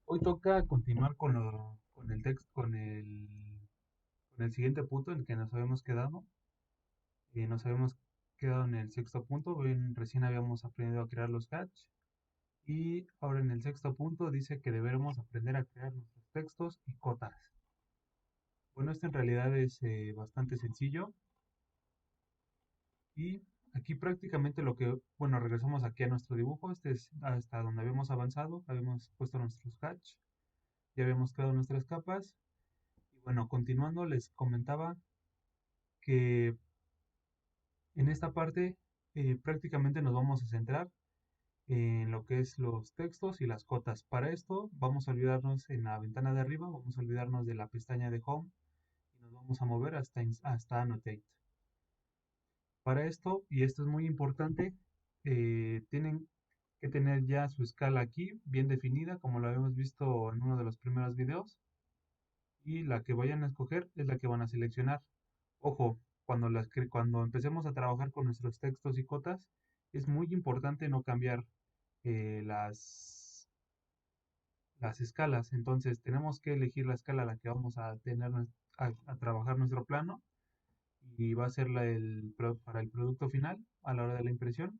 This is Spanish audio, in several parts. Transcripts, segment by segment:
Hoy toca continuar con el texto, con el siguiente punto en el que nos habíamos quedado. Nos habíamos quedado en el sexto punto. Recién habíamos aprendido a crear los catch. Y ahora en el sexto punto dice que deberemos aprender a crear nuestros textos y cotas. Bueno, esto en realidad es bastante sencillo. Y aquí prácticamente bueno, regresamos aquí a nuestro dibujo. Este es hasta donde habíamos avanzado. Habíamos puesto nuestros catch. Ya habíamos creado nuestras capas. Y bueno, continuando, les comentaba que en esta parte prácticamente nos vamos a centrar en lo que es los textos y las cotas. Para esto vamos a olvidarnos en la ventana de arriba, vamos a olvidarnos de la pestaña de Home y nos vamos a mover hasta Annotate. Para esto, y esto es muy importante, tienen que tener ya su escala aquí bien definida, como lo habíamos visto en uno de los primeros videos, y la que vayan a escoger es la que van a seleccionar. Ojo, cuando empecemos a trabajar con nuestros textos y cotas, es muy importante no cambiar eh, las, las escalas. Entonces, tenemos que elegir la escala a la que vamos a a trabajar nuestro plano y va a ser para el producto final a la hora de la impresión.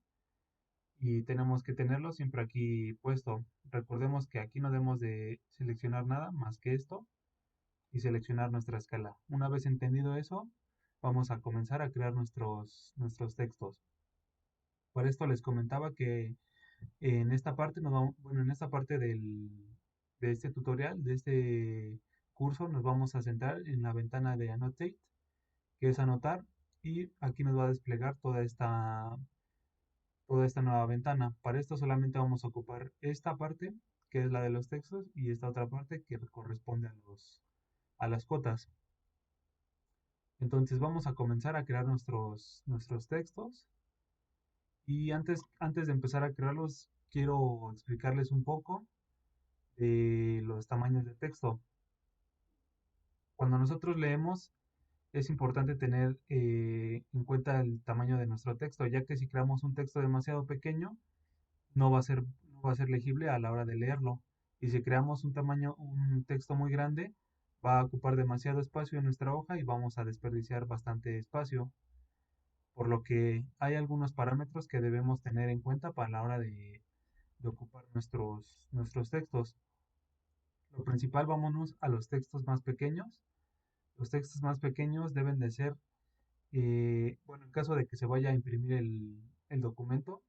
Y tenemos que tenerlo siempre aquí puesto. Recordemos que aquí no debemos de seleccionar nada más que esto y seleccionar nuestra escala. Una vez entendido eso, vamos a comenzar a crear nuestros textos. Por esto les comentaba que en esta parte bueno, en esta parte de este tutorial, de este curso, nos vamos a centrar en la ventana de Annotate, que es anotar, y aquí nos va a desplegar toda esta nueva ventana. Para esto solamente vamos a ocupar esta parte, que es la de los textos, y esta otra parte que corresponde a las cotas. Entonces vamos a comenzar a crear nuestros textos. Y antes de empezar a crearlos, quiero explicarles un poco de los tamaños de texto. Cuando nosotros leemos, es importante tener en cuenta el tamaño de nuestro texto, ya que si creamos un texto demasiado pequeño, no va a ser legible a la hora de leerlo. Y si creamos un texto muy grande, va a ocupar demasiado espacio en nuestra hoja y vamos a desperdiciar bastante espacio. Por lo que hay algunos parámetros que debemos tener en cuenta para la hora de ocupar nuestros textos. Lo principal, vámonos a los textos más pequeños. Los textos más pequeños deben de ser, bueno, en caso de que se vaya a imprimir el documento,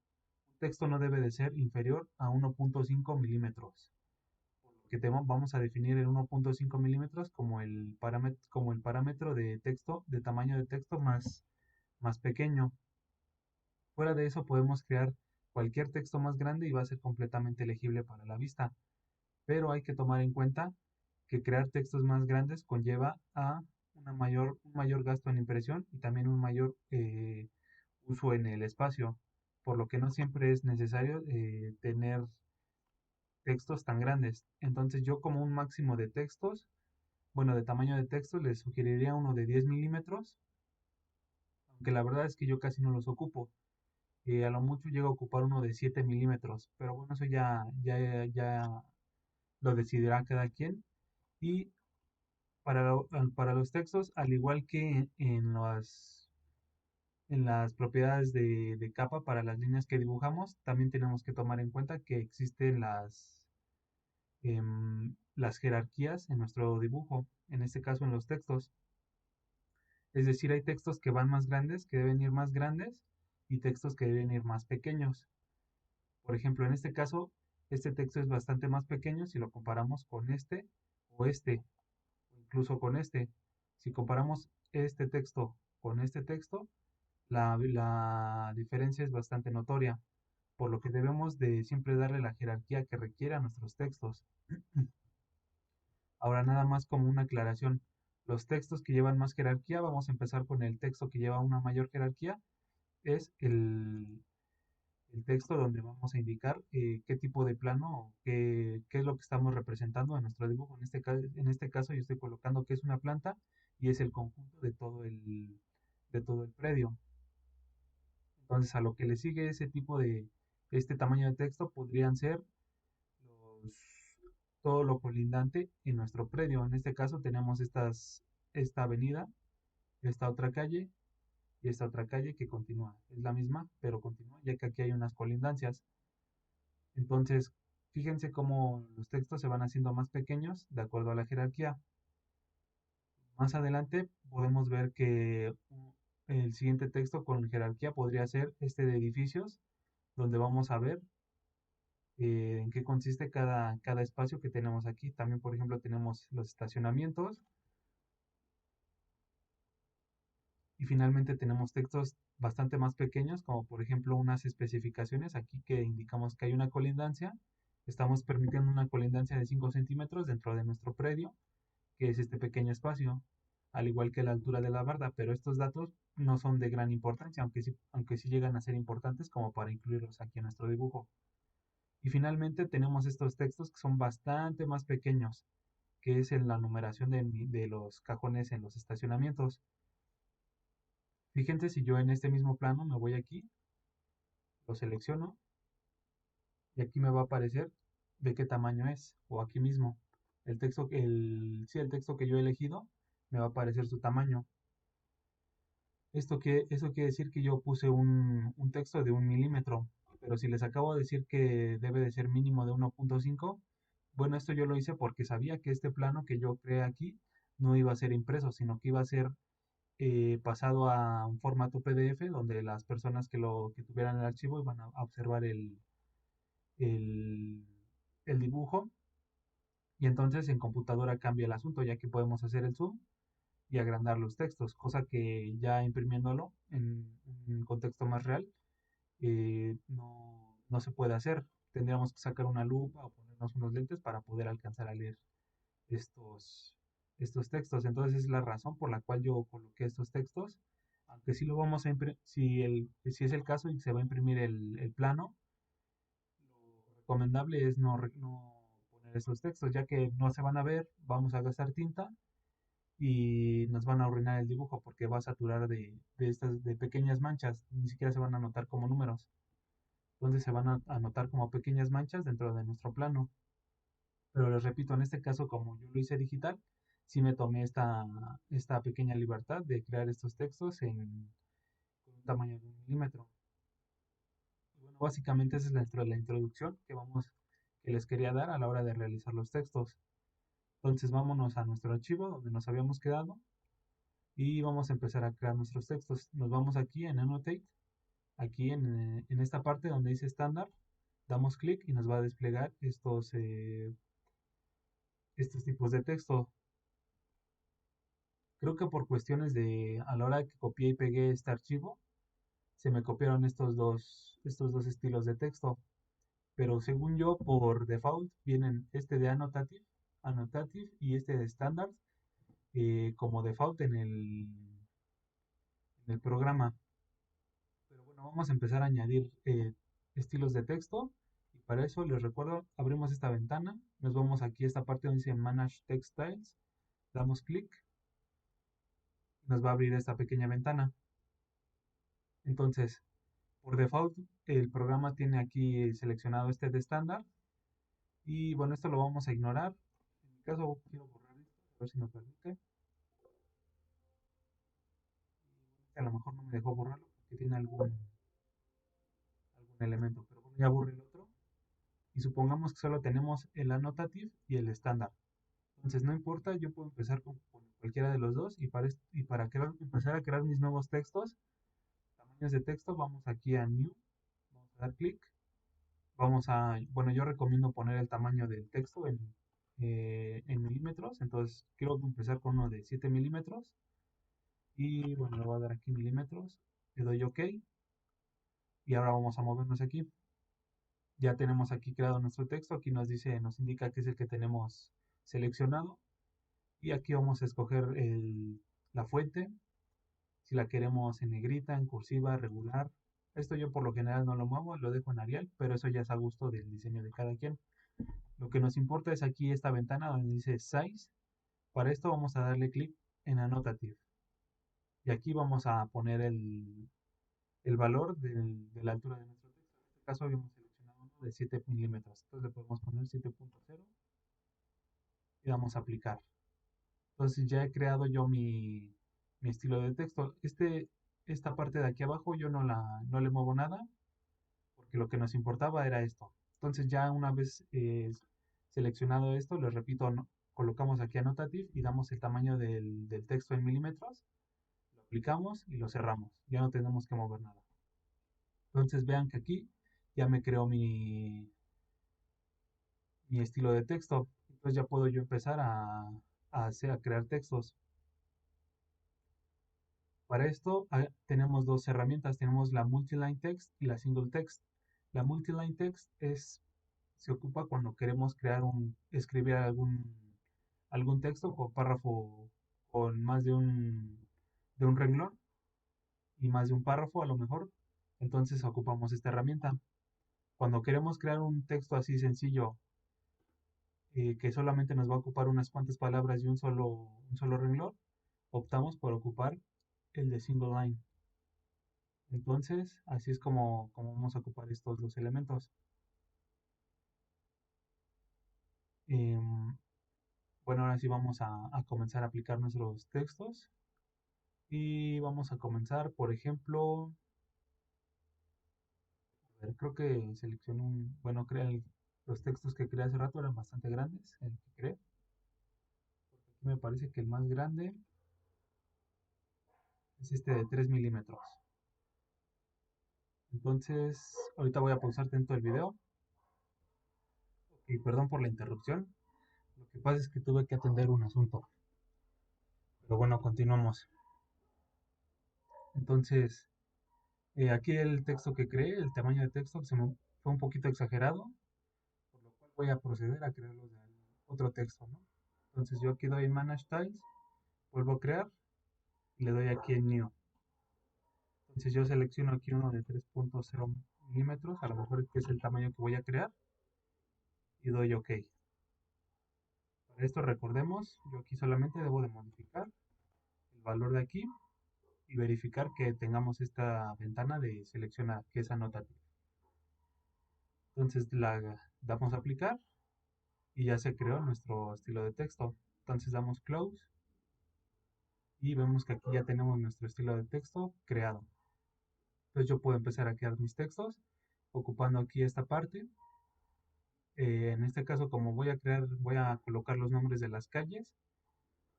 un texto no debe de ser inferior a 1.5 milímetros. Por lo que vamos a definir el 1.5 milímetros como el parámetro de texto, de tamaño de texto más pequeño. Fuera de eso podemos crear cualquier texto más grande y va a ser completamente legible para la vista. Pero hay que tomar en cuenta que crear textos más grandes conlleva a un mayor gasto en impresión y también un mayor uso en el espacio, por lo que no siempre es necesario tener textos tan grandes. Entonces yo como un máximo de textos, bueno, de tamaño de texto, les sugeriría uno de 10 milímetros, aunque la verdad es que yo casi no los ocupo. A lo mucho llego a ocupar uno de 7 milímetros, pero bueno, eso ya lo decidirá cada quien. Y para los textos, al igual que en las propiedades de capa para las líneas que dibujamos, también tenemos que tomar en cuenta que existen las jerarquías en nuestro dibujo, en este caso en los textos. Es decir, hay textos que van más grandes, que deben ir más grandes, y textos que deben ir más pequeños. Por ejemplo, en este caso, este texto es bastante más pequeño si lo comparamos con o incluso con este. Si comparamos este texto con este texto, la diferencia es bastante notoria, por lo que debemos de siempre darle la jerarquía que requiere a nuestros textos. Ahora nada más como una aclaración, los textos que llevan más jerarquía, vamos a empezar con el texto que lleva una mayor jerarquía, es el texto donde vamos a indicar qué tipo de plano o qué es lo que estamos representando en nuestro dibujo. En este caso yo estoy colocando que es una planta y es el conjunto de todo el predio. Entonces a lo que le sigue este tamaño de texto podrían ser los, todo lo colindante en nuestro predio. En este caso tenemos esta avenida, esta otra calle y esta otra calle que continúa. Es la misma, pero continúa, ya que aquí hay unas colindancias. Entonces, fíjense cómo los textos se van haciendo más pequeños de acuerdo a la jerarquía. Más adelante podemos ver que el siguiente texto con jerarquía podría ser este de edificios, donde vamos a ver en qué consiste cada espacio que tenemos aquí. También, por ejemplo, tenemos los estacionamientos y finalmente tenemos textos bastante más pequeños, como por ejemplo unas especificaciones aquí que indicamos que hay una colindancia. Estamos permitiendo una colindancia de 5 centímetros dentro de nuestro predio, que es este pequeño espacio, al igual que la altura de la barda, pero estos datos no son de gran importancia, aunque sí llegan a ser importantes como para incluirlos aquí en nuestro dibujo. Y finalmente tenemos estos textos que son bastante más pequeños, que es en la numeración de los cajones en los estacionamientos. Fíjense si yo en este mismo plano me voy aquí, lo selecciono y aquí me va a aparecer de qué tamaño es, o aquí mismo. Sí, el texto que yo he elegido me va a aparecer su tamaño. Eso quiere decir que yo puse un texto de 1 milímetro, pero si les acabo de decir que debe de ser mínimo de 1.5, bueno, esto yo lo hice porque sabía que este plano que yo creé aquí no iba a ser impreso, sino que iba a ser pasado a un formato PDF donde las personas que tuvieran el archivo iban a observar el, el dibujo y entonces en computadora cambia el asunto ya que podemos hacer el zoom y agrandar los textos, cosa que ya imprimiéndolo en un contexto más real no se puede hacer. Tendríamos que sacar una lupa o ponernos unos lentes para poder alcanzar a leer estos, estos textos. Entonces es la razón por la cual yo coloqué estos textos. Aunque sí lo vamos a imprimir, si es el caso y se va a imprimir el plano, lo recomendable es no poner estos textos, ya que no se van a ver, vamos a gastar tinta y nos van a arruinar el dibujo porque va a saturar de pequeñas manchas, ni siquiera se van a notar como números. Entonces se van a notar como pequeñas manchas dentro de nuestro plano. Pero les repito, en este caso, como yo lo hice digital, sí me tomé esta pequeña libertad de crear estos textos con un tamaño de 1 milímetro. Y bueno, básicamente esa es la introducción que les quería dar a la hora de realizar los textos. Entonces vámonos a nuestro archivo donde nos habíamos quedado y vamos a empezar a crear nuestros textos. Nos vamos aquí en Annotate, aquí en esta parte donde dice estándar, damos clic y nos va a desplegar estos tipos de texto. Creo que por cuestiones a la hora que copié y pegué este archivo, se me copiaron estos dos estilos de texto. Pero según yo, por default, vienen este de annotative y este de standard como default en el programa. Pero bueno, vamos a empezar a añadir estilos de texto. Y para eso les recuerdo, abrimos esta ventana, nos vamos aquí a esta parte donde dice Manage Text Styles, damos clic, nos va a abrir esta pequeña ventana. Entonces, por default, el programa tiene aquí seleccionado este de estándar. Y bueno, esto lo vamos a ignorar. En mi caso, quiero borrar esto, a ver si me permite. A lo mejor no me dejó borrarlo porque tiene algún elemento. Pero bueno, ya borré el otro. Y supongamos que solo tenemos el annotative y el estándar. Entonces, no importa, yo puedo empezar con cualquiera de los dos. Y para empezar a crear mis nuevos textos, tamaños de texto, vamos aquí a New. Vamos a dar clic. Bueno, yo recomiendo poner el tamaño del texto en milímetros, entonces quiero empezar con uno de 7 milímetros y bueno, le voy a dar aquí milímetros, le doy OK y ahora vamos a movernos aquí. Ya tenemos aquí creado nuestro texto, aquí nos indica que es el que tenemos seleccionado y aquí vamos a escoger la fuente, si la queremos en negrita, en cursiva, regular. Esto yo por lo general no lo muevo, lo dejo en Arial, pero eso ya es a gusto del diseño de cada quien. Lo que nos importa es aquí esta ventana donde dice Size. Para esto vamos a darle clic en Annotative. Y aquí vamos a poner el valor de la altura de nuestro texto. En este caso habíamos seleccionado uno de 7 milímetros. Entonces le podemos poner 7.0. y damos a aplicar. Entonces ya he creado yo mi estilo de texto. Esta parte de aquí abajo yo no le muevo nada porque lo que nos importaba era esto. Entonces ya una vez seleccionado esto, les repito, colocamos aquí Annotative y damos el tamaño del texto en milímetros, lo aplicamos y lo cerramos. Ya no tenemos que mover nada. Entonces vean que aquí ya me creó mi estilo de texto. Entonces ya puedo yo empezar a crear textos. Para esto tenemos dos herramientas. Tenemos la multiline text y la single text. La multiline text se ocupa cuando queremos escribir algún texto o párrafo con más de un renglón y más de un párrafo a lo mejor. Entonces ocupamos esta herramienta. Cuando queremos crear un texto así sencillo que solamente nos va a ocupar unas cuantas palabras y un solo renglón, optamos por ocupar el de single line. Entonces, así es como vamos a ocupar estos dos elementos. Em, bueno, ahora sí vamos a comenzar a aplicar nuestros textos. Y vamos a comenzar, por ejemplo, a ver, creo que selecciono bueno, los textos que creé hace rato eran bastante grandes, el que creé. Aquí me parece que el más grande es este de 3 milímetros. Entonces, ahorita voy a pausar tanto el video. Y perdón por la interrupción. Lo que pasa es que tuve que atender un asunto. Pero bueno, continuamos. Entonces, aquí el texto que creé, el tamaño de texto, fue un poquito exagerado, por lo cual voy a proceder a crearlo de otro texto, ¿no? Entonces yo aquí doy en Manage Styles, vuelvo a crear y le doy aquí en New. Entonces yo selecciono aquí uno de 3.0 milímetros, a lo mejor este es el tamaño que voy a crear y doy OK. Para esto recordemos, yo aquí solamente debo de modificar el valor de aquí y verificar que tengamos esta ventana de seleccionar, que es Annotative. Entonces la damos a aplicar y ya se creó nuestro estilo de texto. Entonces damos Close y vemos que aquí ya tenemos nuestro estilo de texto creado. Entonces yo puedo empezar a crear mis textos ocupando aquí esta parte. En este caso, como voy a colocar los nombres de las calles,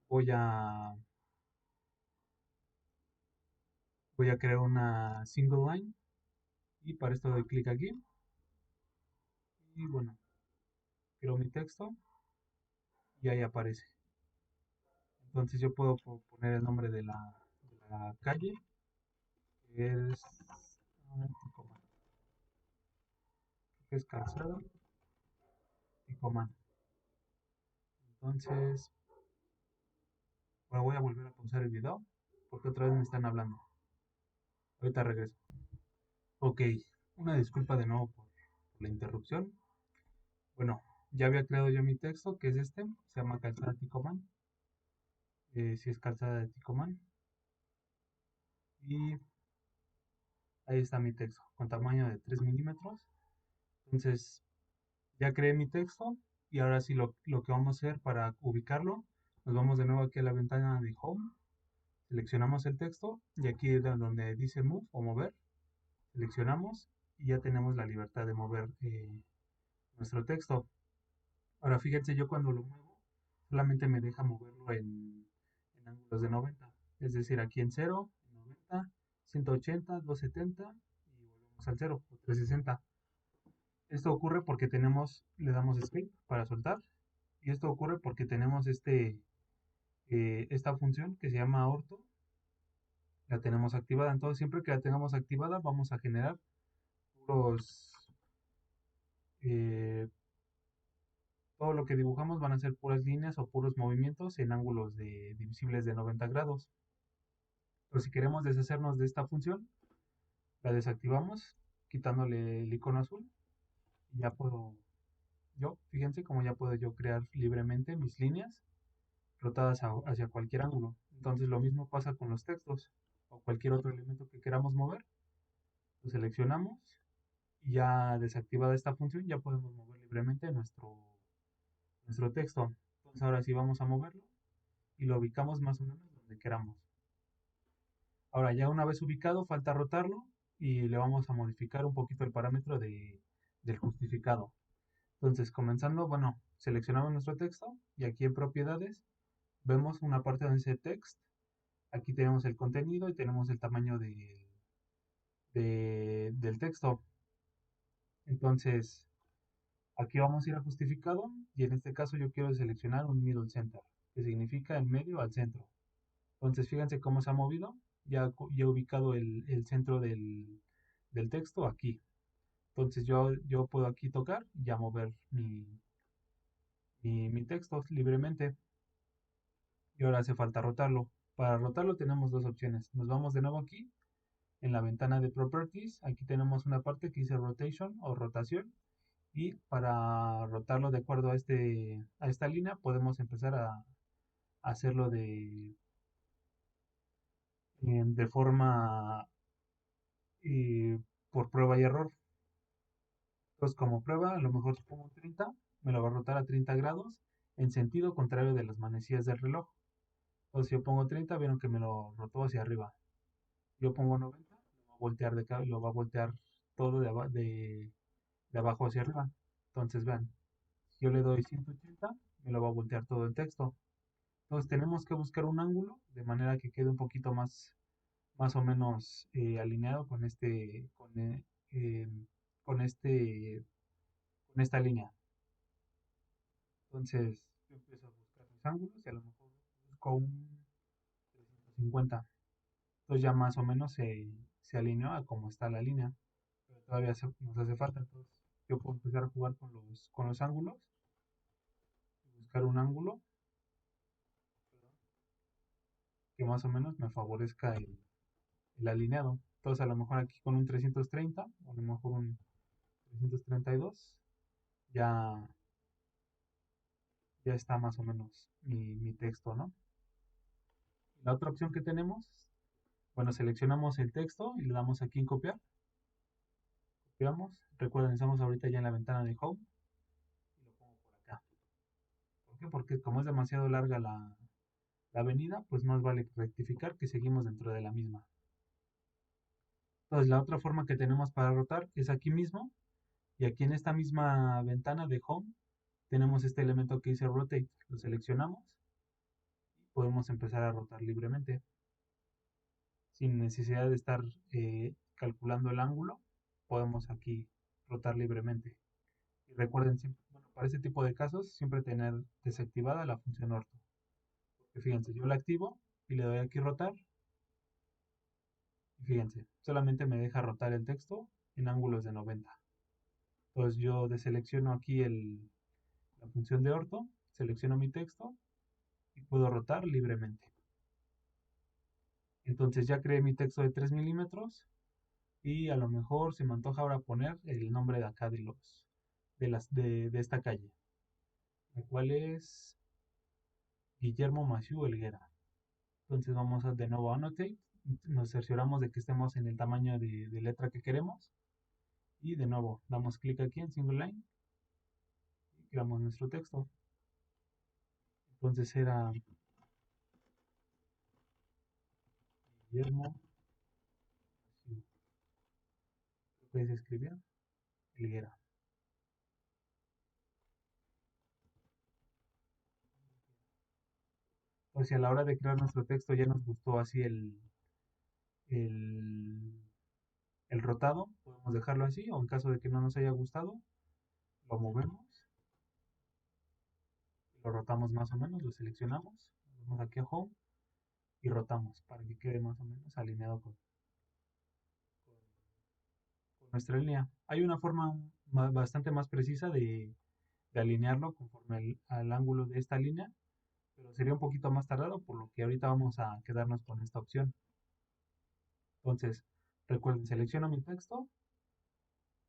voy a, voy a crear una single line y para esto doy clic aquí y bueno, creo mi texto y ahí aparece. Entonces yo puedo poner el nombre de la calle, que es Ticomán, que es Calzada Ticomán. Entonces, bueno, voy a volver a pausar el video porque otra vez me están hablando. Ahorita regreso. Ok, una disculpa de nuevo por la interrupción. Bueno, ya había creado yo mi texto, que es este, se llama Calzada Ticomán. Si es Calzada de Ticomán. Y ahí está mi texto, con tamaño de 3 milímetros. Entonces, ya creé mi texto y ahora sí lo que vamos a hacer para ubicarlo, nos vamos de nuevo aquí a la ventana de Home, seleccionamos el texto y aquí donde dice Move o mover, seleccionamos y ya tenemos la libertad de mover nuestro texto. Ahora fíjense, yo cuando lo muevo, solamente me deja moverlo en ángulos de 90. Es decir, aquí en 0, en 90, 180, 270 y volvemos al 0, o 360. Esto ocurre porque le damos escape para soltar. Y esto ocurre porque tenemos esta función que se llama orto. La tenemos activada. Entonces, siempre que la tengamos activada, vamos a generar puros, eh, todo lo que dibujamos van a ser puras líneas o puros movimientos en ángulos divisibles de 90 grados. Pero si queremos deshacernos de esta función, la desactivamos quitándole el icono azul. Y ya fíjense cómo ya puedo yo crear libremente mis líneas rotadas hacia cualquier ángulo. Entonces lo mismo pasa con los textos o cualquier otro elemento que queramos mover. Lo seleccionamos y ya desactivada esta función ya podemos mover libremente nuestro texto. Entonces ahora sí vamos a moverlo y lo ubicamos más o menos donde queramos. Ahora ya una vez ubicado, falta rotarlo y le vamos a modificar un poquito el parámetro del justificado. Entonces, comenzando, bueno, seleccionamos nuestro texto y aquí en propiedades vemos una parte donde dice text. Aquí tenemos el contenido y tenemos el tamaño del texto. Entonces, aquí vamos a ir a justificado y en este caso yo quiero seleccionar un middle center, que significa en medio al centro. Entonces, fíjense cómo se ha movido. Ya he ubicado el centro del texto aquí. Entonces, yo puedo aquí tocar y ya mover mi texto libremente. Y ahora hace falta rotarlo. Para rotarlo tenemos dos opciones. Nos vamos de nuevo aquí en la ventana de Properties. Aquí tenemos una parte que dice Rotation o rotación. Y para rotarlo de acuerdo a esta línea, podemos empezar a hacerlo de forma por prueba y error. Entonces, como prueba, a lo mejor si pongo 30, me lo va a rotar a 30 grados en sentido contrario de las manecillas del reloj. Entonces, si yo pongo 30, vieron que me lo rotó hacia arriba. Yo pongo 90, lo va a voltear todo de abajo hacia arriba. Entonces, vean, si yo le doy 180, me lo va a voltear todo el texto. Entonces, tenemos que buscar un ángulo de manera que quede un poquito más o menos alineado eh, con con esta línea. Entonces, yo empiezo a buscar mis ángulos y a lo mejor busco un 350. Entonces ya más o menos se alineó a cómo está la línea. Pero todavía nos hace falta. Entonces, yo puedo empezar a jugar con los ángulos. Buscar un ángulo que más o menos me favorezca el alineado. Entonces, a lo mejor aquí con un 330, o a lo mejor un 332, ya, ya está más o menos mi texto, ¿no? La otra opción que tenemos, bueno, seleccionamos el texto y le damos aquí en copiar. Copiamos. Recuerden, estamos ahorita ya en la ventana de Home y lo pongo por acá. ¿Por qué? Porque como es demasiado larga la avenida, pues más vale rectificar que seguimos dentro de la misma. Entonces, la otra forma que tenemos para rotar es aquí mismo y aquí en esta misma ventana de Home tenemos este elemento que dice Rotate. Lo seleccionamos y podemos empezar a rotar libremente sin necesidad de estar calculando el ángulo. Podemos aquí rotar libremente. Y recuerden siempre, bueno, para este tipo de casos, siempre tener desactivada la función orto. Porque fíjense, yo la activo y le doy aquí rotar. Y fíjense, solamente me deja rotar el texto en ángulos de 90. Entonces yo deselecciono aquí la función de orto, selecciono mi texto y puedo rotar libremente. Entonces ya creé mi texto de 3 milímetros y a lo mejor se me antoja ahora poner el nombre de acá de esta calle, la cual es Guillermo Maciú Helguera. Entonces vamos de nuevo a Annotate, nos cercioramos de que estemos en el tamaño de letra que queremos y de nuevo damos clic aquí en Single Line y creamos nuestro texto. Entonces era Guillermo, creo que se escribía Helguera. O sea, a la hora de crear nuestro texto ya nos gustó así el, el rotado, podemos dejarlo así, o en caso de que no nos haya gustado, lo movemos, lo rotamos más o menos, lo seleccionamos, vamos aquí a Home y rotamos para que quede más o menos alineado con nuestra línea. Hay una forma bastante más precisa de alinearlo conforme al ángulo de esta línea, pero sería un poquito más tardado, por lo que ahorita vamos a quedarnos con esta opción. Entonces, recuerden, selecciono mi texto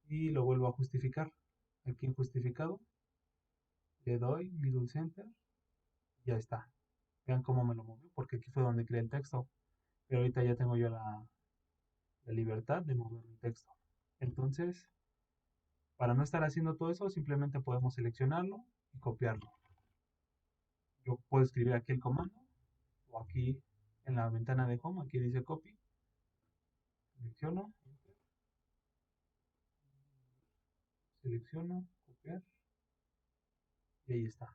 y lo vuelvo a justificar. Aquí en justificado, le doy middle center, ya está. Vean cómo me lo movió, porque aquí fue donde creé el texto. Pero ahorita ya tengo yo la libertad de mover mi texto. Entonces, para no estar haciendo todo eso, simplemente podemos seleccionarlo y copiarlo. yo puedo escribir aquí el comando o aquí en la ventana de home, aquí dice copy, selecciono, selecciono, copiar y ahí está.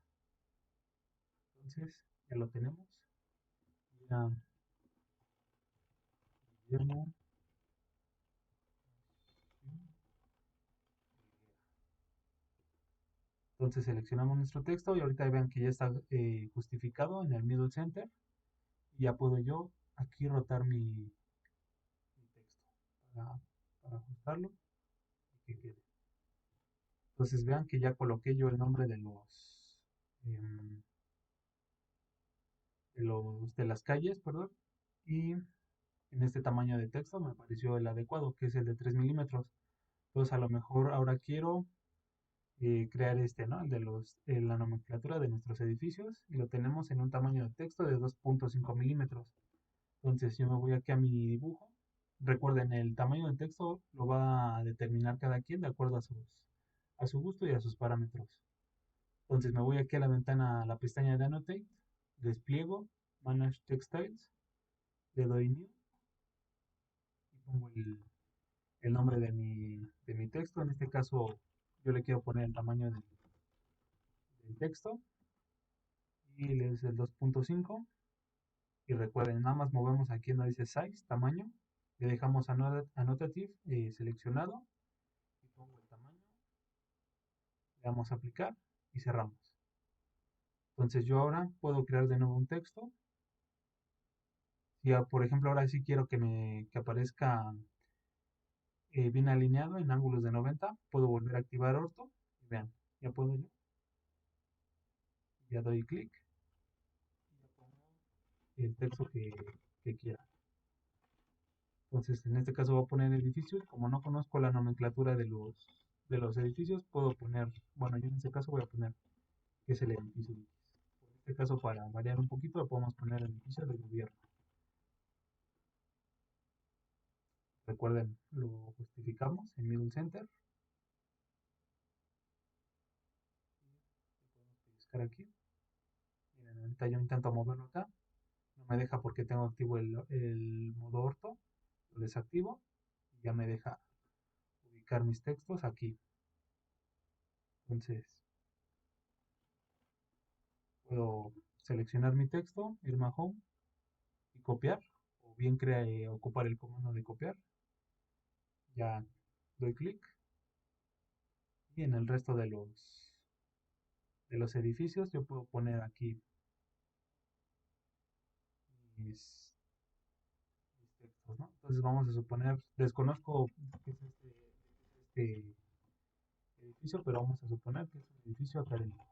Entonces ya lo tenemos. Ya, Guillermo, entonces seleccionamos nuestro texto y ahorita vean que ya está justificado en el middle center y ya puedo yo aquí rotar mi texto para, para ajustarlo y que quede. Entonces vean que ya coloqué yo el nombre em, de las calles, perdón, y en este tamaño de texto me pareció el adecuado, que es el de 3 milímetros. Entonces a lo mejor ahora quiero crear este, ¿no? El de la nomenclatura de nuestros edificios y lo tenemos en un tamaño de texto de 2.5 milímetros. Entonces yo me voy aquí a mi dibujo. Recuerden, el tamaño del texto lo va a determinar cada quien de acuerdo a su gusto y a sus parámetros. Entonces me voy aquí a la ventana, a la pestaña de Annotate, despliego, Manage Text Styles, le doy New y pongo el nombre de mi texto. En este caso yo le quiero poner el tamaño del texto y le es el 2.5 y recuerden, nada más movemos aquí donde dice Size, tamaño, le dejamos Annotative seleccionado y pongo el tamaño, le damos a aplicar y cerramos. Entonces yo ahora puedo crear de nuevo un texto. Si por ejemplo ahora sí quiero que aparezca bien alineado en ángulos de 90, puedo volver a activar orto y vean, ya puedo yo, ya doy clic y ya pongo el texto que quiera. Entonces en este caso voy a poner edificios, como no conozco la nomenclatura de los edificios, puedo poner, bueno, yo en este caso voy a poner que es el edificio. En este caso, para variar un poquito, le podemos poner el edificio del gobierno. Recuerden, lo justificamos en Middle Center. Y podemos buscar aquí. Miren, ahorita yo intento moverlo acá. No me deja porque tengo activo el modo orto. Lo desactivo y ya me deja ubicar mis textos aquí. Entonces, puedo seleccionar mi texto, irme a Home y copiar. O bien ocupar el comando de copiar. Ya doy clic. Y en el resto de los edificios yo puedo poner aquí mis textos, ¿no? Entonces vamos a suponer, desconozco qué es este edificio, pero vamos a suponer que es un edificio académico.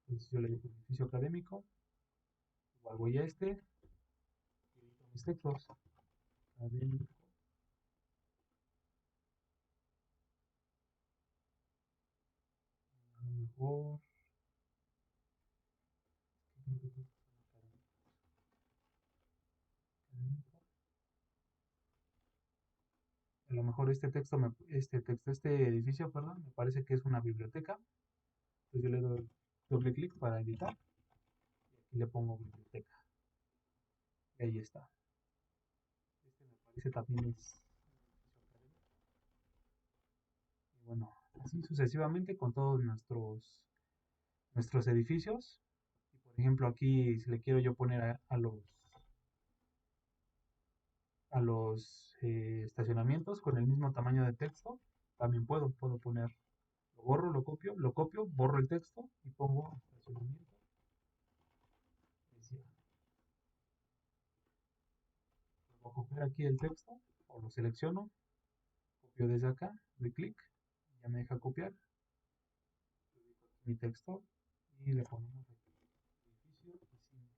Entonces yo le digo edificio académico, igual voy a este, y edito mis textos. Académico, a lo mejor, académico. A lo mejor este edificio, perdón, me parece que es una biblioteca. Entonces yo le doy doble clic para editar y le pongo biblioteca. Y ahí está. Este me parece también es y bueno, así sucesivamente con todos nuestros edificios. Y por ejemplo, aquí si le quiero yo poner a los estacionamientos con el mismo tamaño de texto, también puedo poner, lo borro, lo copio, borro el texto y pongo estacionamiento. Voy a copiar aquí el texto o lo selecciono, copio desde acá, doy clic, ya me deja copiar mi texto y le ponemos aquí edificio y cine.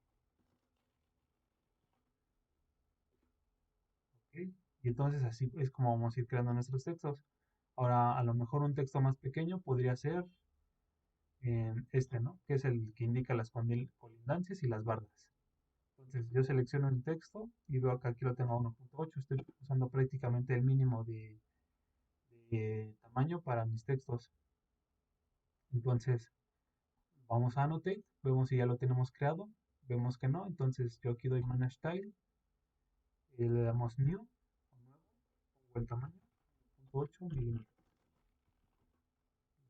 ¿Ok? Y entonces así es como vamos a ir creando nuestros textos. Ahora, a lo mejor un texto más pequeño podría ser este, ¿no? Que es el que indica las colindancias y las bardas. Entonces, yo selecciono el texto y veo que aquí lo tengo a 1.8. Estoy usando prácticamente el mínimo de tamaño para mis textos. Entonces, Vamos a Annotate, vemos si ya lo tenemos creado, vemos que no, entonces yo aquí doy Manage Style, y le damos New, o nuevo, pongo el tamaño, 8 milímetros,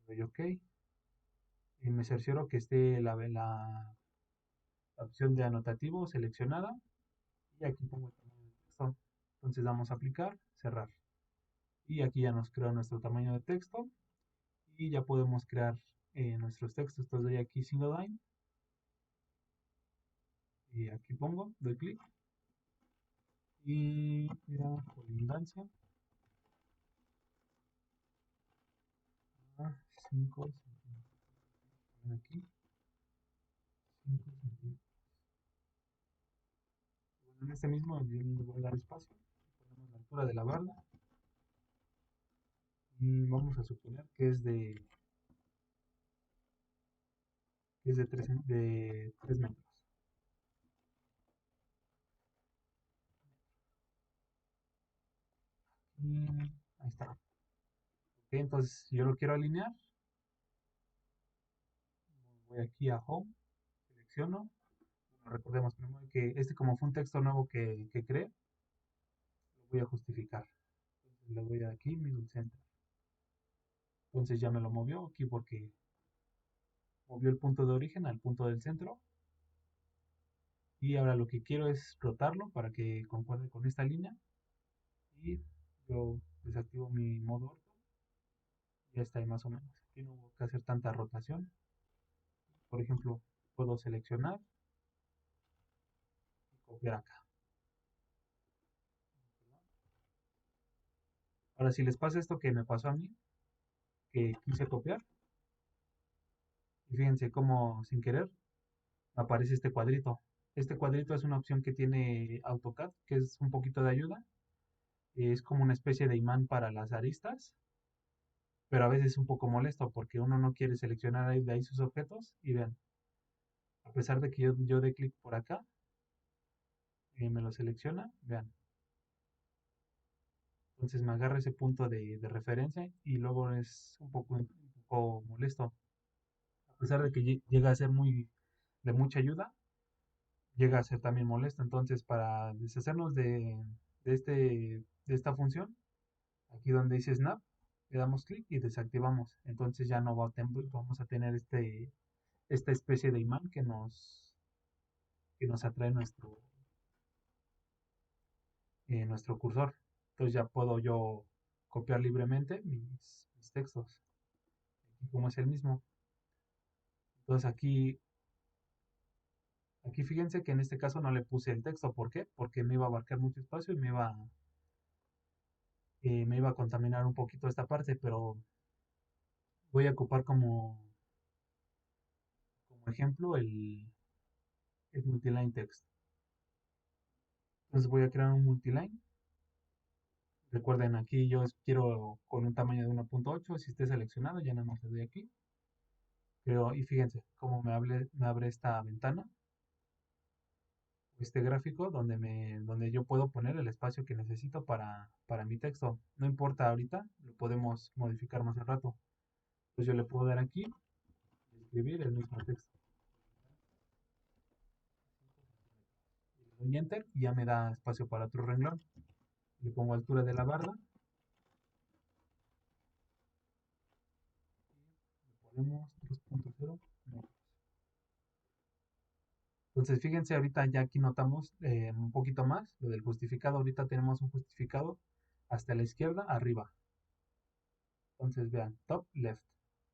le doy OK, y me cercioro que esté la opción de anotativo seleccionada, y aquí pongo el tamaño de texto. Entonces damos a aplicar, cerrar. Y aquí ya nos creó nuestro tamaño de texto y ya podemos crear nuestros textos. Entonces doy aquí single line y aquí pongo, doy clic y mira, por redundancia, a 5 centímetros. Aquí, 5 centímetros. Bueno, en este mismo yo le voy a dar espacio. Ponemos la altura de la barra y vamos a suponer que es de 3 metros. Y ahí está. Ok, entonces yo lo quiero alinear. Voy aquí a Home, selecciono. Bueno, recordemos primero que este como fue un texto nuevo que creé, lo voy a justificar. Entonces le voy a aquí, Middle Center. Entonces ya me lo movió aquí porque movió el punto de origen al punto del centro. Y ahora lo que quiero es rotarlo para que concuerde con esta línea. Y yo desactivo mi modo orto. Ya está ahí más o menos. Aquí no hubo que hacer tanta rotación. Por ejemplo, puedo seleccionar y copiar acá. Ahora, si les pasa esto que me pasó a mí, que quise copiar, y fíjense cómo sin querer aparece este cuadrito. Este cuadrito es una opción que tiene AutoCAD, que es un poquito de ayuda. Es como una especie de imán para las aristas, pero a veces es un poco molesto porque uno no quiere seleccionar ahí de ahí sus objetos. Y vean, a pesar de que yo dé clic por acá, me lo selecciona, vean. Entonces me agarra ese punto de referencia y luego es un poco molesto. A pesar de que llega a ser de mucha ayuda, llega a ser también molesto. Entonces, para deshacernos de esta función, aquí donde dice Snap, le damos clic y desactivamos. Entonces ya no vamos a tener esta especie de imán que nos atrae nuestro cursor. Entonces ya puedo yo copiar libremente mis textos. Aquí como es el mismo. Entonces aquí fíjense que en este caso no le puse el texto. ¿Por qué? Porque me iba a abarcar mucho espacio y me iba a contaminar un poquito esta parte, pero voy a ocupar como ejemplo el multiline text. Entonces voy a crear un multiline. Recuerden, aquí yo quiero con un tamaño de 1.8. Si esté seleccionado, ya nada más le doy aquí. Pero, y fíjense cómo me abre esta ventana, este gráfico, donde yo puedo poner el espacio que necesito para mi texto. No importa ahorita, lo podemos modificar más al rato. Pues yo le puedo dar aquí y escribir el mismo texto. Y le doy Enter y ya me da espacio para otro renglón. Le pongo altura de la barra. Le ponemos 3.0 metros. Entonces, fíjense, ahorita ya aquí notamos un poquito más lo del justificado. Ahorita tenemos un justificado hasta la izquierda, arriba. Entonces, vean, top, left,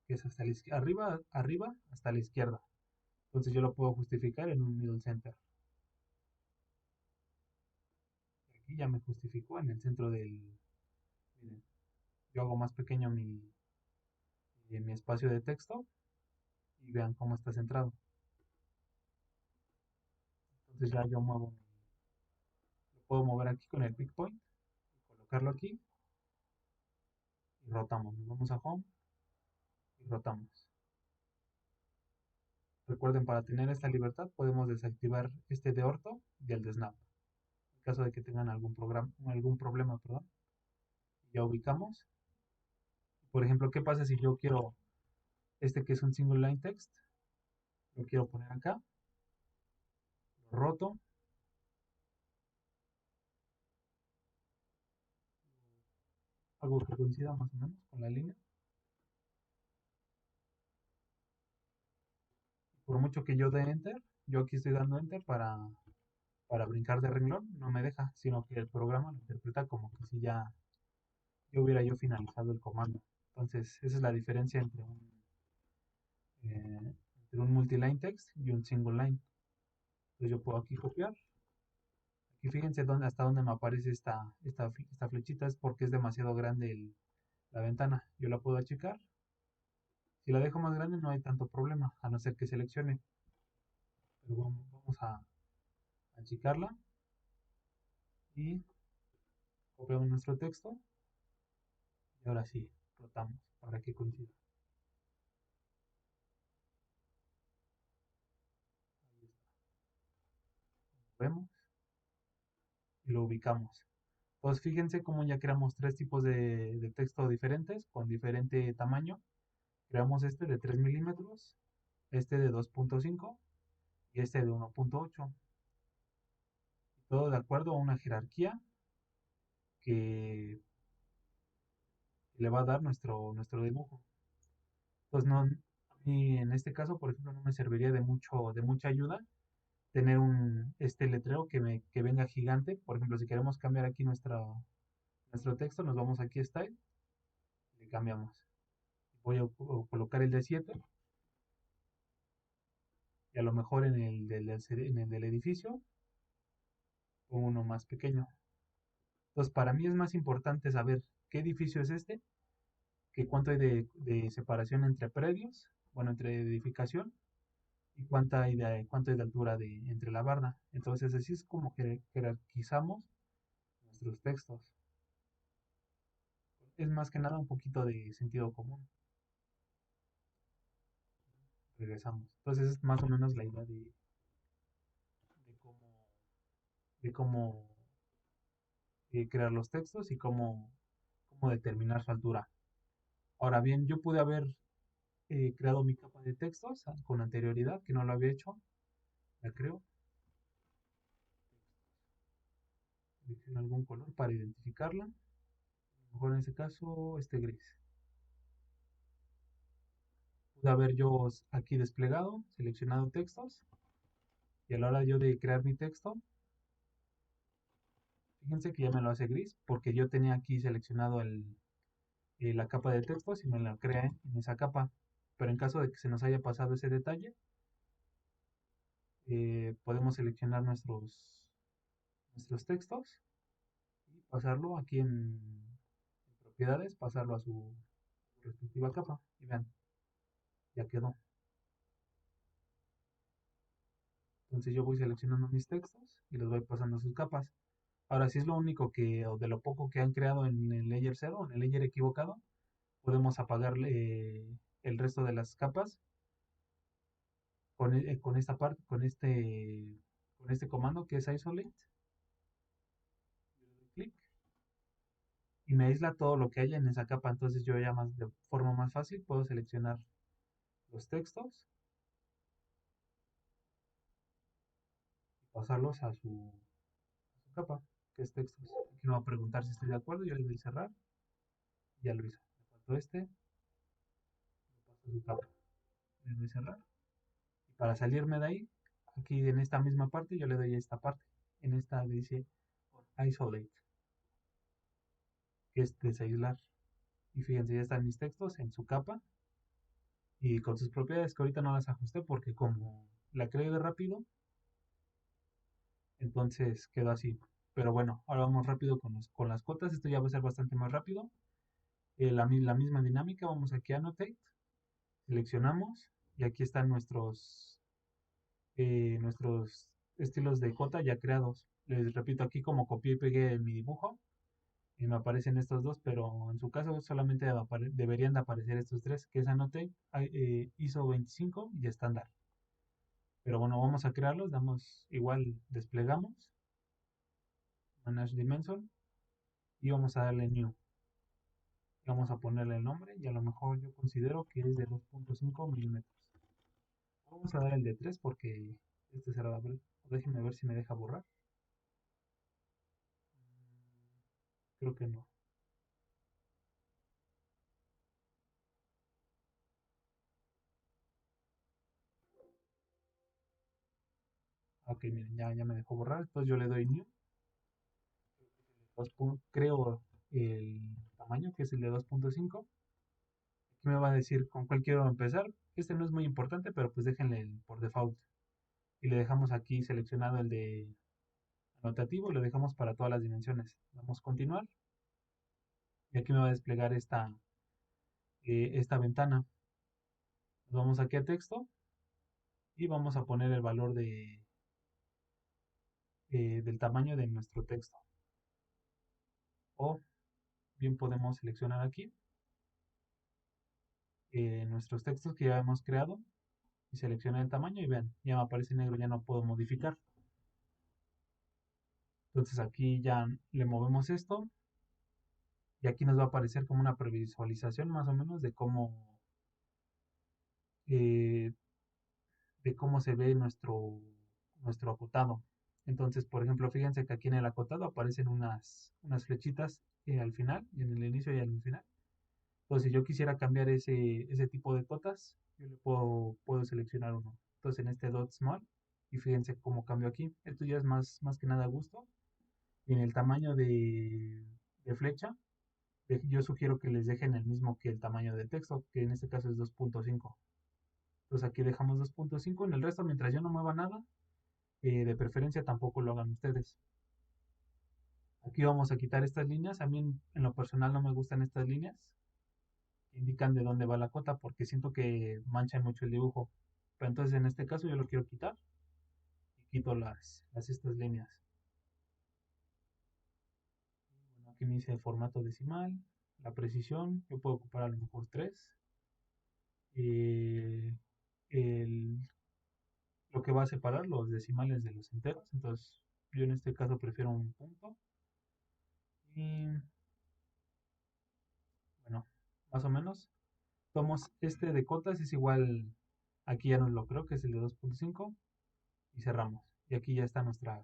que es hasta la arriba, arriba, hasta la izquierda. Entonces, yo lo puedo justificar en un middle center. Aquí ya me justificó en el centro del. Miren, yo hago más pequeño mi espacio de texto y vean cómo está centrado. Entonces, ya yo lo puedo mover aquí con el pick point, colocarlo aquí y rotamos. Nos vamos a home y rotamos. Recuerden, para tener esta libertad podemos desactivar este de orto y el de snap. En caso de que tengan algún problema, perdón. Ya ubicamos. Por ejemplo, ¿qué pasa si yo quiero este que es un single line text? lo quiero poner acá, lo roto, algo que coincida más o menos con la línea. Por mucho que yo dé enter, yo aquí estoy dando enter para brincar de renglón, no me deja, sino que el programa lo interpreta como que si ya yo hubiera yo finalizado el comando. Entonces, esa es la diferencia entre un multiline text y un single line. Entonces yo puedo aquí copiar. Aquí fíjense hasta dónde me aparece esta flechita, es porque es demasiado grande la ventana. Yo la puedo achicar. Si la dejo más grande no hay tanto problema, a no ser que seleccione. Pero vamos a achicarla y copiamos nuestro texto. Y ahora sí, rotamos para que coincida. Ahí está. Vemos y lo ubicamos. Entonces fíjense cómo ya creamos tres tipos de texto diferentes con diferente tamaño. Creamos este de 3 milímetros, este de 2.5 y este de 1.8. Todo de acuerdo a una jerarquía que le va a dar nuestro dibujo. Entonces no, a mí en este caso, por ejemplo, no me serviría de mucha ayuda tener este letrero que venga gigante. Por ejemplo, si queremos cambiar aquí nuestro texto, nos vamos aquí a Style, le cambiamos. Voy a colocar el de 7 y a lo mejor en el del edificio pongo uno más pequeño. Entonces, para mí es más importante saber qué edificio es este, que cuánto hay de separación entre predios, bueno, entre edificación, y cuánto hay de altura entre la barda. Entonces, así es como que jerarquizamos nuestros textos. Es más que nada un poquito de sentido común. Regresamos. Entonces, es más o menos la idea de cómo, de cómo crear los textos y cómo determinar su altura. Ahora bien, yo pude haber creado mi capa de textos con anterioridad, que no lo había hecho. La creo. Selecciono algún color para identificarla. A lo mejor en ese caso, este gris. Pude haber yo aquí desplegado, seleccionado textos. Y a la hora yo de crear mi texto, fíjense que ya me lo hace gris, porque yo tenía aquí seleccionado la capa de textos y me la crea en esa capa. Pero en caso de que se nos haya pasado ese detalle, podemos seleccionar nuestros textos y pasarlo aquí en propiedades, pasarlo a su respectiva capa. Y vean, ya quedó. Entonces yo voy seleccionando mis textos y los voy pasando a sus capas. Ahora, si es lo único o de lo poco que han creado en el layer 0, en el layer equivocado, podemos apagarle el resto de las capas con esta parte, con este comando que es isolate. Clic y me aísla todo lo que haya en esa capa. Entonces yo ya de forma más fácil puedo seleccionar los textos y pasarlos a su capa, que es textos. Aquí me va a preguntar si estoy de acuerdo, yo le doy cerrar, y ya lo hizo. Me faltó este, lo paso a su capa, le doy cerrar. Y para salirme de ahí, aquí en esta misma parte, yo le doy a esta parte. En esta dice isolate, que es desaislar. Y fíjense, ya están mis textos en su capa y con sus propiedades que ahorita no las ajusté porque como la creé de rápido, entonces quedó así. Pero bueno, ahora vamos rápido con las cotas. Esto ya va a ser bastante más rápido. La misma dinámica, vamos aquí a Annotate, seleccionamos y aquí están nuestros estilos de cota ya creados. Les repito, aquí como copié y pegué mi dibujo, y me aparecen estos dos, pero en su caso solamente deberían de aparecer estos tres, que es Annotate, ISO 25 y estándar. Pero bueno, vamos a crearlos, damos igual, desplegamos, Manage Dimension, y vamos a darle New. Vamos a ponerle el nombre y a lo mejor yo considero que es de 2.5 milímetros. Vamos a dar el de 3 porque este será la abrir. Déjenme ver si me deja borrar. Creo que no. Ok, miren, ya me dejó borrar. Entonces yo le doy new. Creo el tamaño, que es el de 2.5. Aquí me va a decir con cuál quiero empezar. Este no es muy importante, pero pues déjenle por default. Y le dejamos aquí seleccionado el de anotativo y lo dejamos para todas las dimensiones. Damos continuar y aquí me va a desplegar esta ventana. Nos vamos aquí a texto y vamos a poner el valor del tamaño de nuestro texto. O bien podemos seleccionar aquí nuestros textos que ya hemos creado y seleccionar el tamaño y vean, ya me aparece negro, ya no puedo modificar. Entonces aquí ya le movemos esto y aquí nos va a aparecer como una previsualización más o menos eh, de cómo se ve nuestro acotado. Entonces, por ejemplo, fíjense que aquí en el acotado aparecen unas flechitas al final, y en el inicio y en el final. Entonces, si yo quisiera cambiar ese tipo de cotas, yo le puedo seleccionar uno. Entonces, en este dot small, y fíjense cómo cambio aquí. Esto ya es más que nada a gusto. Y en el tamaño de flecha, yo sugiero que les dejen el mismo que el tamaño de texto, que en este caso es 2.5. Entonces aquí dejamos 2.5. En el resto, mientras yo no mueva nada, de preferencia tampoco lo hagan ustedes. Aquí vamos a quitar estas líneas. A mí en lo personal no me gustan estas líneas que indican de dónde va la cota porque siento que manchan mucho el dibujo. Pero entonces en este caso yo lo quiero quitar y quito estas líneas. Bueno, aquí me dice el formato decimal, la precisión, yo puedo ocupar a lo mejor 3. Eh, el, lo que va a separar los decimales de los enteros. Entonces yo en este caso prefiero un punto. Y bueno, más o menos. Tomamos este de cotas, es igual, aquí ya no lo creo, que es el de 2.5 y cerramos. Y aquí ya está nuestra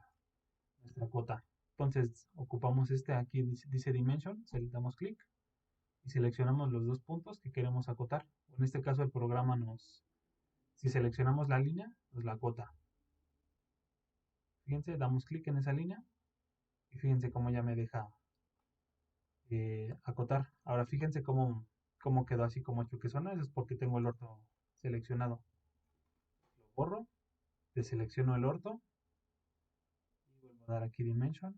cota. Entonces ocupamos este, aquí dice dimension, le damos clic y seleccionamos los dos puntos que queremos acotar. En este caso el programa si seleccionamos la línea, nos la acota. Fíjense, damos clic en esa línea y fíjense cómo ya me deja acotar. Ahora fíjense cómo quedó así como que suena, eso es porque tengo el orto seleccionado. Lo borro, deselecciono el orto y vuelvo a dar aquí Dimension.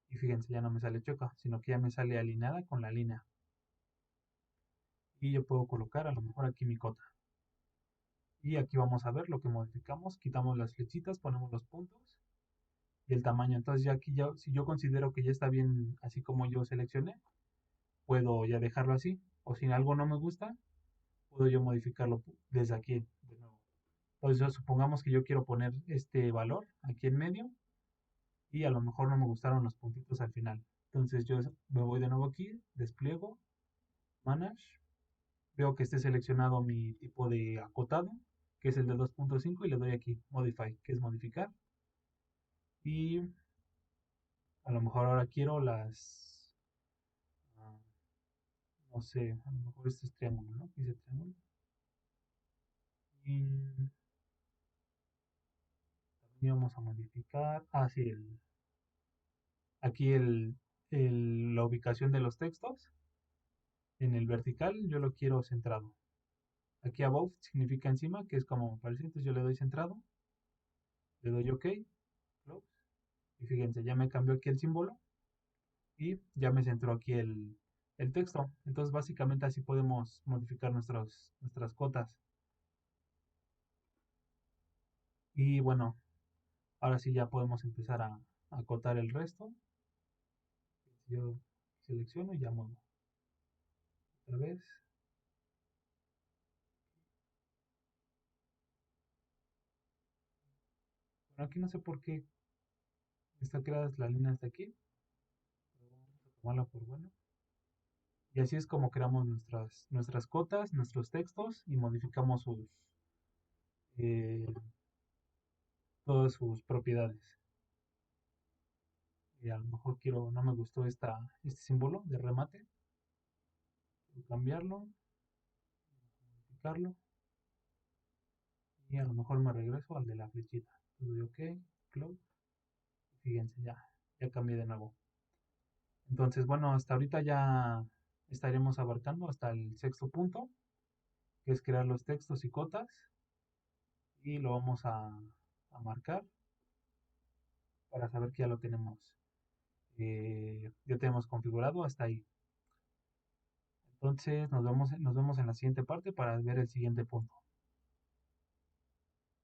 Y fíjense, ya no me sale choca, sino que ya me sale alineada con la línea. Y yo puedo colocar a lo mejor aquí mi cota. Y aquí vamos a ver lo que modificamos. Quitamos las flechitas, ponemos los puntos y el tamaño. Entonces ya aquí ya, si yo considero que ya está bien así como yo seleccioné, puedo ya dejarlo así. O si algo no me gusta, puedo yo modificarlo desde aquí de nuevo. Entonces supongamos que yo quiero poner este valor aquí en medio y a lo mejor no me gustaron los puntitos al final. Entonces yo me voy de nuevo aquí, despliego, manage, veo que esté seleccionado mi tipo de acotado, que es el de 2.5 y le doy aquí modify, que es modificar. Y a lo mejor ahora quiero ah, no sé, a lo mejor este es triángulo, ¿no? Dice triángulo. Y también vamos a modificar, sí, aquí la ubicación de los textos. En el vertical yo lo quiero centrado. Aquí above significa encima, que es como me parece. Entonces yo le doy centrado, le doy OK, close. Y fíjense, ya me cambió aquí el símbolo y ya me centró aquí el texto. Entonces básicamente así podemos modificar nuestras cotas. Y bueno, ahora sí ya podemos empezar a acotar el resto. Yo selecciono y ya muevo. Otra vez. Bueno, aquí no sé por qué está creada la línea hasta aquí. Pero vamos a tomarla por buena. Y así es como creamos nuestras cotas, nuestros textos y modificamos eh, todas sus propiedades. Y a lo mejor no me gustó este símbolo de remate, quiero cambiarlo, modificarlo y a lo mejor me regreso al de la flechita. Le doy OK, close. Fíjense, ya cambié de nuevo. Entonces, bueno, hasta ahorita ya estaremos abarcando hasta el sexto punto, que es crear los textos y cotas, y lo vamos a marcar para saber que ya tenemos configurado hasta ahí. Entonces, nos vemos en la siguiente parte para ver el siguiente punto.